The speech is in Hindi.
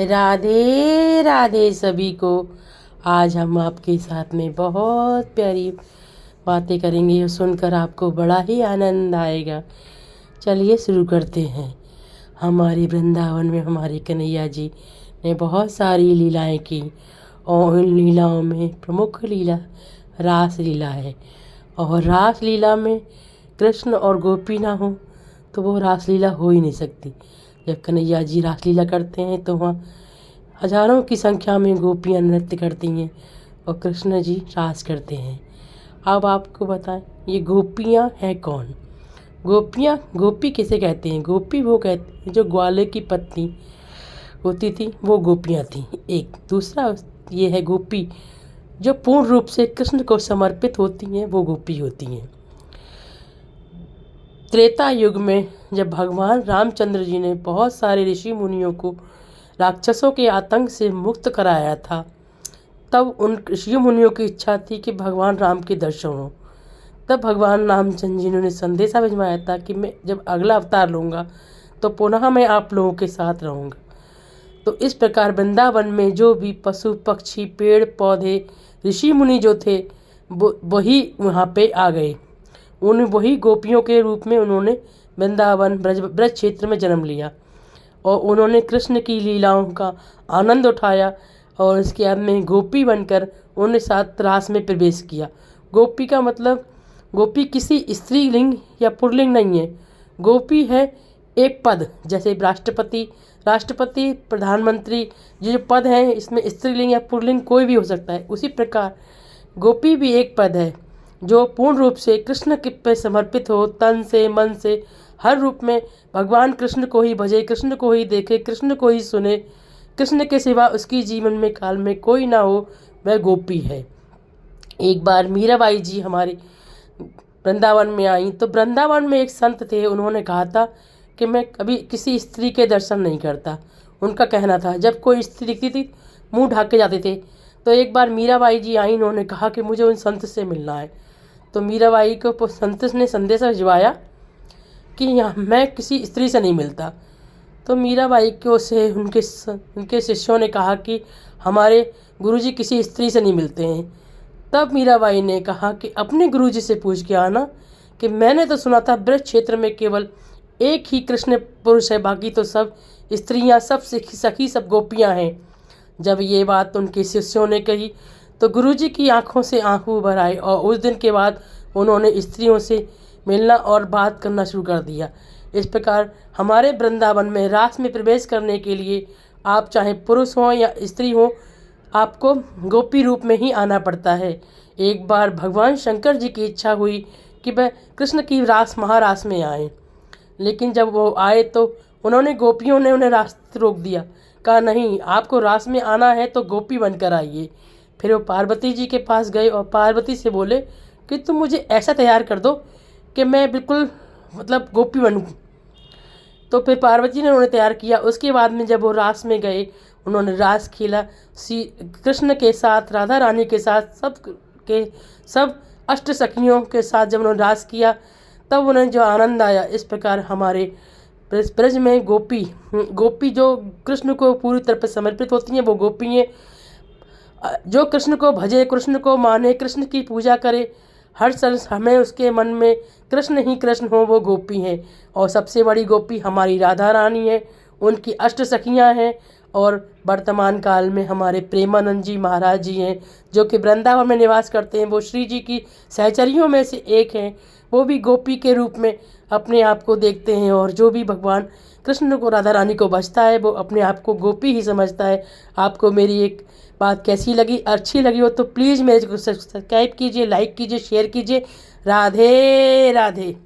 राधे राधे सभी को। आज हम आपके साथ में बहुत प्यारी बातें करेंगे, सुनकर आपको बड़ा ही आनंद आएगा। चलिए शुरू करते हैं। हमारे वृंदावन में हमारे कन्हैया जी ने बहुत सारी लीलाएं की और उन लीलाओं में प्रमुख लीला रास लीला है। और रास लीला में कृष्ण और गोपी ना हो तो वो रासलीला हो ही नहीं सकती। जब कन्हैया जी रासलीला करते हैं तो वहाँ हजारों की संख्या में गोपियाँ नृत्य करती हैं और कृष्ण जी रास करते हैं। अब आपको बताएं ये गोपियाँ हैं कौन। गोपी किसे कहते हैं? गोपी वो कहते हैं जो ग्वाले की पत्नी होती थी, वो गोपियाँ थीं। एक दूसरा ये है गोपी जो पूर्ण रूप से कृष्ण को समर्पित होती हैं, वो गोपी होती हैं। त्रेता युग में जब भगवान रामचंद्र जी ने बहुत सारे ऋषि मुनियों को राक्षसों के आतंक से मुक्त कराया था, तब उन ऋषि मुनियों की इच्छा थी कि भगवान राम के दर्शन हो। तब भगवान रामचंद्र जी ने संदेशा भिजवाया था कि मैं जब अगला अवतार लूँगा तो पुनः मैं आप लोगों के साथ रहूँगा। तो इस प्रकार वृंदावन में जो भी पशु पक्षी पेड़ पौधे ऋषि मुनि जो थे वही वहाँ पे आ गए। वही गोपियों के रूप में उन्होंने वृंदावन ब्रज क्षेत्र में जन्म लिया और उन्होंने कृष्ण की लीलाओं का आनंद उठाया और इसके बाद में गोपी बनकर उन्हें साथ रास में प्रवेश किया। गोपी का मतलब गोपी किसी स्त्रीलिंग या पुल्लिंग नहीं है। गोपी है एक पद, जैसे राष्ट्रपति प्रधानमंत्री, ये जो पद हैं इसमें स्त्रीलिंग या पुल्लिंग कोई भी हो सकता है। उसी प्रकार गोपी भी एक पद है जो पूर्ण रूप से कृष्ण के पे समर्पित हो, तन से मन से हर रूप में भगवान कृष्ण को ही भजे, कृष्ण को ही देखे, कृष्ण को ही सुने, कृष्ण के सिवा उसकी जीवन में काल में कोई ना हो, वह गोपी है। एक बार मीराबाई जी हमारे वृंदावन में आई तो वृंदावन में एक संत थे, उन्होंने कहा था कि मैं कभी किसी स्त्री के दर्शन नहीं करता। उनका कहना था जब कोई स्त्री दिखती थी मुंह ढाक के जाते थे। तो एक बार मीराबाई जी आई, उन्होंने कहा कि मुझे उन संत से मिलना है। तो मीराबाई को संत ने संदेशा भिजवाया कि यहाँ मैं किसी स्त्री से नहीं मिलता। तो मीराबाई को से उनके शिष्यों ने कहा कि हमारे गुरुजी किसी स्त्री से नहीं मिलते हैं। तब मीराबाई ने कहा कि अपने गुरुजी से पूछ के आना कि मैंने तो सुना था ब्रज क्षेत्र में केवल एक ही कृष्ण पुरुष है, बाकी तो सब स्त्रियां, सब सखी, सब गोपियां हैं। जब ये बात उनके शिष्यों ने कही तो गुरुजी की आंखों से आंसू भर आए और उस दिन के बाद उन्होंने स्त्रियों से मिलना और बात करना शुरू कर दिया। इस प्रकार हमारे वृंदावन में रास में प्रवेश करने के लिए आप चाहे पुरुष हों या स्त्री हों, आपको गोपी रूप में ही आना पड़ता है। एक बार भगवान शंकर जी की इच्छा हुई कि वह कृष्ण की महारास में आए, लेकिन जब वो आए तो गोपियों ने उन्हें रास्ते रोक दिया। कहा नहीं, आपको रास में आना है तो गोपी बनकर आइए। फिर वो पार्वती जी के पास गए और पार्वती से बोले कि तुम मुझे ऐसा तैयार कर दो कि मैं बिल्कुल गोपी बनूं। तो फिर पार्वती ने उन्हें तैयार किया। उसके बाद में जब वो रास में गए, उन्होंने रास खेला कृष्ण के साथ, राधा रानी के साथ, सब अष्ट सखियों के साथ जब उन्होंने रास किया तब उन्हें जो आनंद आया। इस प्रकार हमारे ब्रज में गोपी जो कृष्ण को पूरी तरह से समर्पित होती हैं वो गोपी हैं। जो कृष्ण को भजे, कृष्ण को माने, कृष्ण की पूजा करे, हर समय उसके मन में कृष्ण ही कृष्ण हो, वो गोपी हैं। और सबसे बड़ी गोपी हमारी राधा रानी है, उनकी अष्ट सखियाँ हैं। और वर्तमान काल में हमारे प्रेमानंद जी महाराज जी हैं जो कि वृंदावन में निवास करते हैं। वो श्री जी की सहचरियों में से एक हैं। वो भी गोपी के रूप में अपने आप को देखते हैं और जो भी भगवान कृष्ण को, राधा रानी को भजता है वो अपने आप को गोपी ही समझता है। आपको मेरी एक बात कैसी लगी? अच्छी लगी हो तो प्लीज़ मेरे को सब्सक्राइब कीजिए, लाइक कीजिए, शेयर कीजिए। राधे राधे।